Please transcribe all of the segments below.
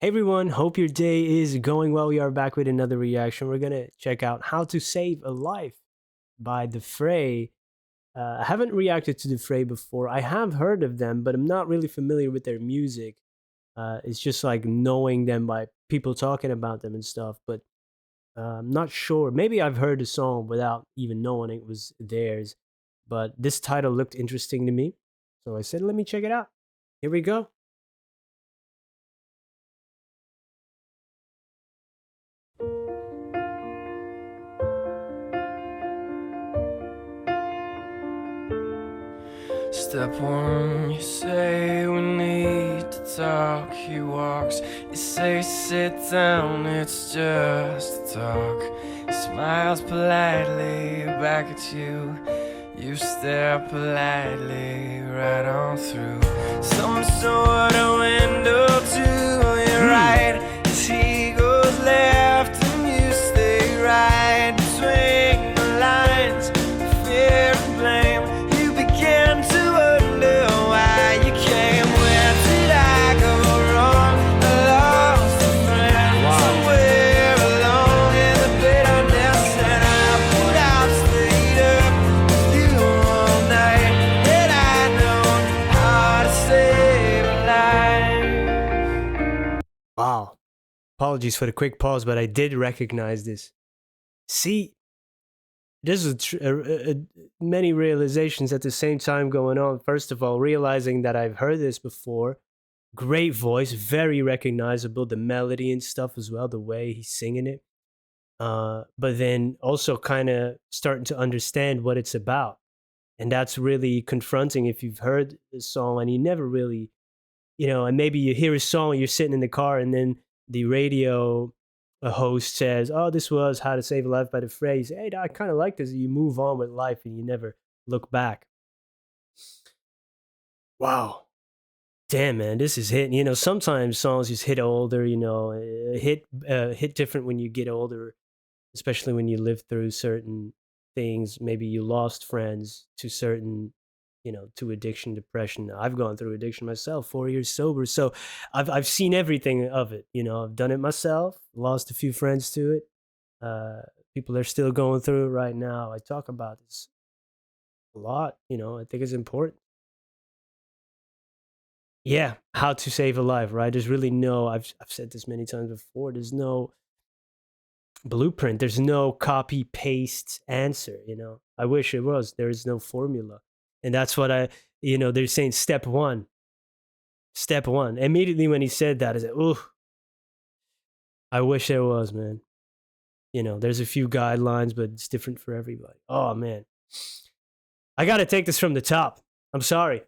Hey everyone, hope your day is going well. We are back with another reaction. We're gonna check out How to Save a Life by the Fray. I haven't reacted to the Fray before. I have heard of them, but I'm not really familiar with their music. It's just like knowing them by people talking about them and stuff, but I'm not sure. Maybe I've heard the song without even knowing it was theirs, but this title looked interesting to me. So I said, let me check it out. Here we go. Step one, you say we need to talk. He walks, you say sit down, it's just a talk. He smiles politely back at you. You stare politely right on through some sort of window to your right. As he goes left and you stay right between the lines of fear and blame. You begin to wonder why you came. Where did I go wrong? I lost a friend somewhere along in the bitterness, and I put out stayed up with you all night. Had I known how to save a life. Wow. Apologies for the quick pause, but I did recognize this. See, there's many realizations at the same time going on. First of all, realizing that I've heard this before. Great voice, very recognizable. The melody and stuff as well, the way he's singing it. But then also kind of starting to understand what it's about. And that's really confronting if you've heard the song and you never really, and maybe you hear a song, you're sitting in the car, and then the radio host says, "Oh, this was How to Save a Life by the Phrase." Hey, I kind of like this. You move on with life and you never look back. Wow. Damn, man, this is hitting. Sometimes songs just hit older, hit different when you get older, especially when you live through certain things. Maybe you lost friends to certain, to addiction, depression. I've gone through addiction myself, 4 years sober. So I've seen everything of it. I've done it myself, lost a few friends to it. People are still going through it right now. I talk about this a lot. I think it's important. Yeah, how to save a life, right? There's really no, I've said this many times before, there's no blueprint, there's no copy paste answer. I wish it was. There is no formula. And that's what they're saying step one. Immediately when he said that, I said, ooh, I wish there was, man. There's a few guidelines, but it's different for everybody. Oh, man. I got to take this from the top. I'm sorry.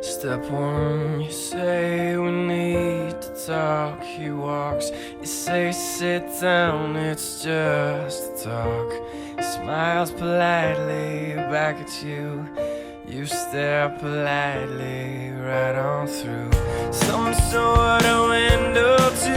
Step one, you say we need to talk. He walks, you say sit down, it's just a talk. He smiles politely back at you. You stare politely right on through some sort of window to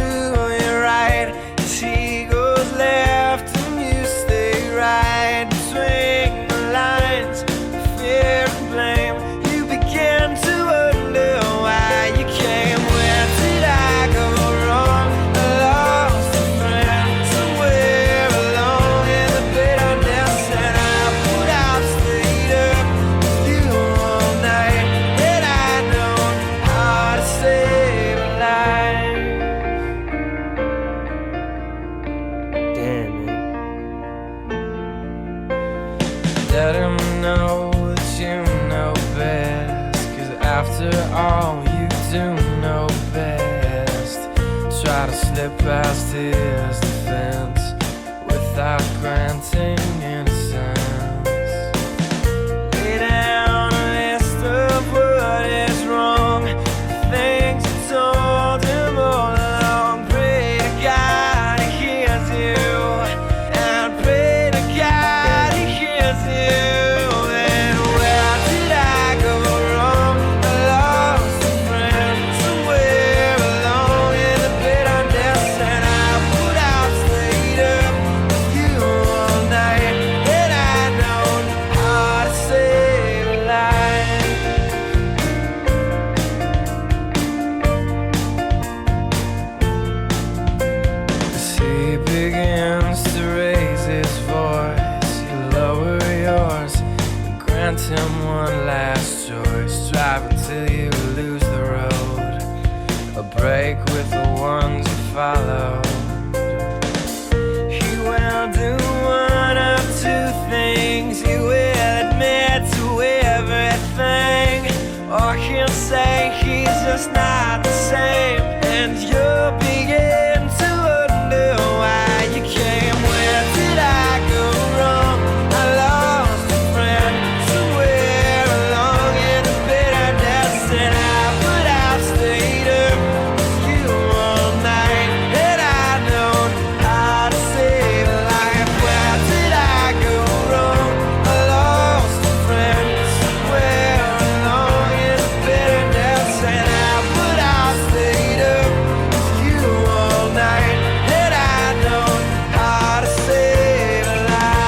your right. As he goes left and you stay right between the lines of fear and blame. You begin to wonder why you came. Where did I go wrong? I lost a friend somewhere along in the bitterness, and I put out stayed up with you all night. Had I known how to save a life. Damn, man. Let him know that you know best, 'cause after all you do know best. Try to slip past his defense without granting innocence. Lay down a list of what is wrong, the things you told him all along. Pray to God he hears you, and pray to God he hears you. And where did I go wrong? I lost a friend somewhere along in the bitterness, and I put out stayed up with you him one last choice. Drive until you lose the road. A break with the ones you follow. He will do one of two things. He will admit to everything, or he'll say he's just not the same. And you'll begin to wonder why you came. Where did I go wrong? I lost a friend somewhere along in the bitterness, and I stayed up with you all night, and I know how to save a life. Where did I go wrong? I lost a friend somewhere along in the bitterness, and I stayed up with you all night, and I know how to save a life.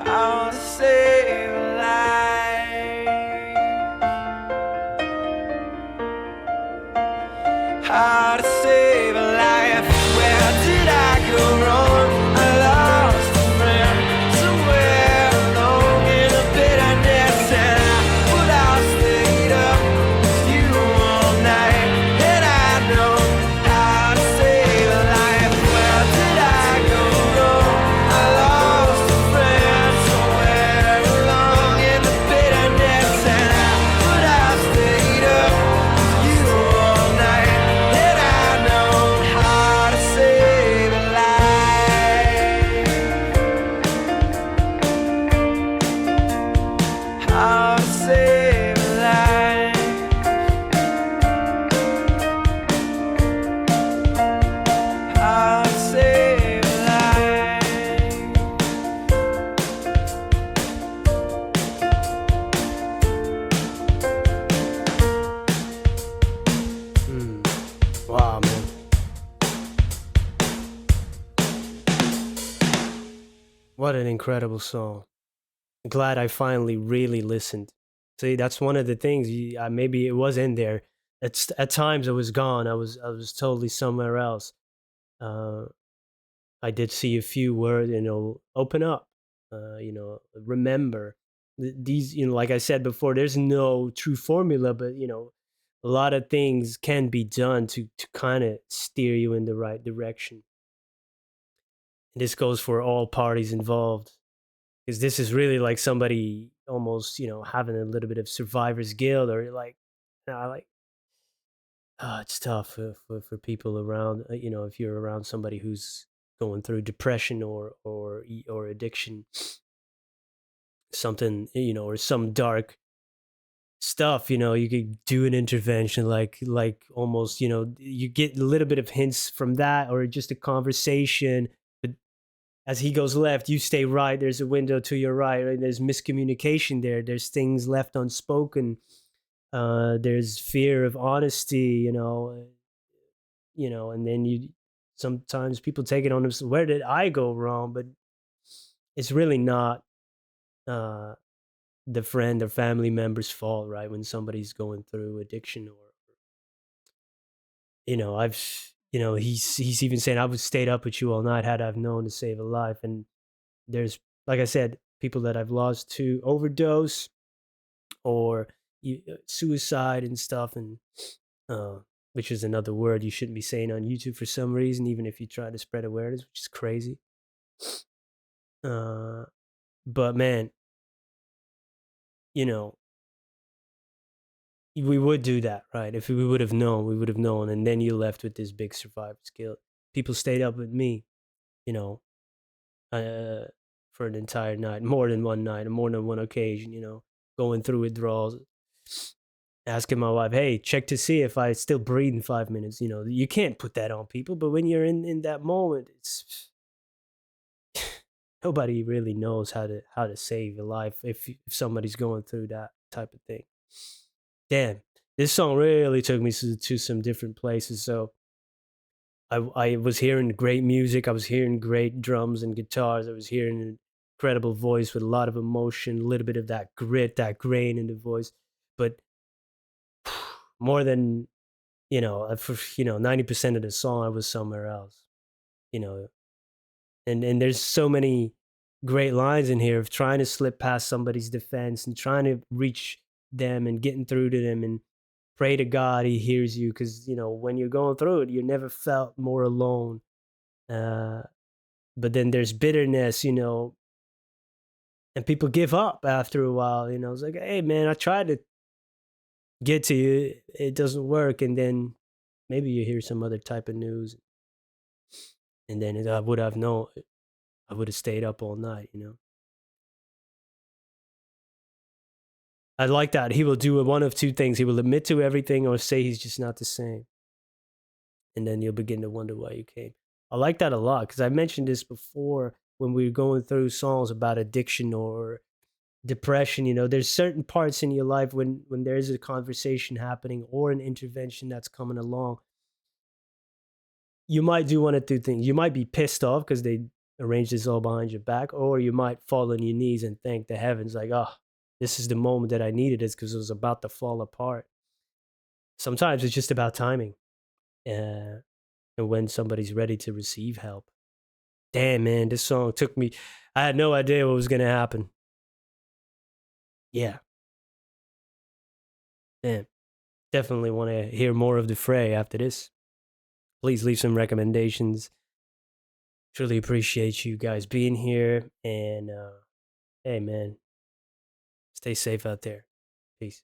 How to save a life. How to save a life. Where did I go wrong? I lost a friend somewhere along in the bitterness, and I stayed up with you all night, and I know how to save a life. Where did I go wrong? I lost a friend somewhere along in the bitterness, and I stayed up with you all night, and I know how to save a life. How to save a life. How to save a life. Wow, man. What an incredible song. Glad I finally really listened. See, that's one of the things. Maybe it was in there. At times it was gone. I was totally somewhere else. Uh, I did see a few words, open up. Remember these. Like I said before, there's no true formula, but a lot of things can be done to kind of steer you in the right direction. This goes for all parties involved, because this is really like somebody almost having a little bit of survivor's guilt, or like like it's tough for people around, if you're around somebody who's going through depression or addiction, something, or some dark stuff. You could do an intervention, like almost, you get a little bit of hints from that, or just a conversation. But as he goes left, you stay right. There's a window to your right, right? There's miscommunication there. There's things left unspoken. There's fear of honesty, and then you sometimes people take it on themselves. Where did I go wrong? But it's really not uh, the friend or family member's fault, right? When somebody's going through addiction, or I've he's even saying, I would stayed up with you all night had I've known to save a life. And there's, like I said, people that I've lost to overdose, or suicide and stuff, and uh, which is another word you shouldn't be saying on YouTube for some reason, even if you try to spread awareness, which is crazy. Uh, but man, you know, we would do that, right? If we would have known, we would have known. And then you left with this big survivor's guilt. People stayed up with me, you know, uh, for an entire night, more than one night, and more than one occasion, going through withdrawals, asking my wife, hey, check to see if I still breathe in 5 minutes. You can't put that on people, but when you're in that moment, it's nobody really knows how to save your life if somebody's going through that type of thing. Damn, this song really took me to some different places. So I was hearing great music. I was hearing great drums and guitars. I was hearing an incredible voice with a lot of emotion, a little bit of that grit, that grain in the voice. But more than, for 90% of the song, I was somewhere else. You know, And there's so many great lines in here of trying to slip past somebody's defense and trying to reach them and getting through to them and pray to God he hears you, because when you're going through it, you never felt more alone. Uh, but then there's bitterness, and people give up after a while. It's like, hey man, I tried to get to you, it doesn't work, and then maybe you hear some other type of news, and then I would have known, I would have stayed up all night. I like that. He will do one of two things. He will admit to everything or say he's just not the same. And then you'll begin to wonder why you came. I like that a lot because I mentioned this before when we were going through songs about addiction or depression. There's certain parts in your life when there's a conversation happening or an intervention that's coming along. You might do one of two things. You might be pissed off because they arranged this all behind your back, or you might fall on your knees and thank the heavens, like, oh, this is the moment that I needed it because it was about to fall apart. Sometimes it's just about timing, and when somebody's ready to receive help. Damn, man, this song took me. I had no idea what was going to happen. Yeah. Damn. Definitely want to hear more of the Fray after this. Please leave some recommendations. Truly appreciate you guys being here. And hey, man, stay safe out there. Peace.